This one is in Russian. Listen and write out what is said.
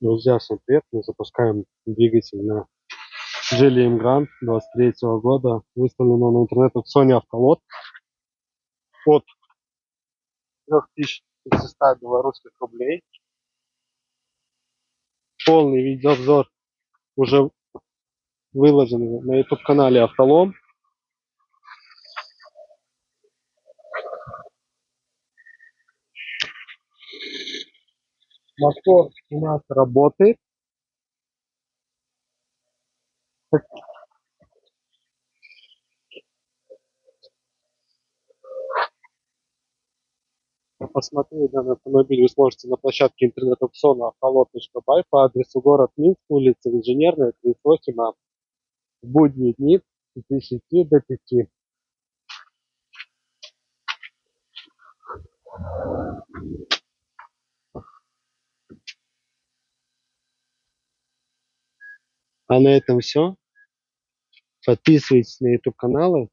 Друзья, всем привет! Мы запускаем двигатель на Geely Emgrand 23 года. Выставлено на интернет-аукционе «Автолот» от 3500 белорусских рублей. Полный видеообзор уже выложен на YouTube-канале «Автолом». Мотор у нас работает. Посмотреть данный автомобиль вы сможете на площадке интернет-аукциона автолот.бай по адресу город Минск, улица Инженерная, 38А. В будние дни с 10 до 5. А на этом все. Подписывайтесь на YouTube каналы.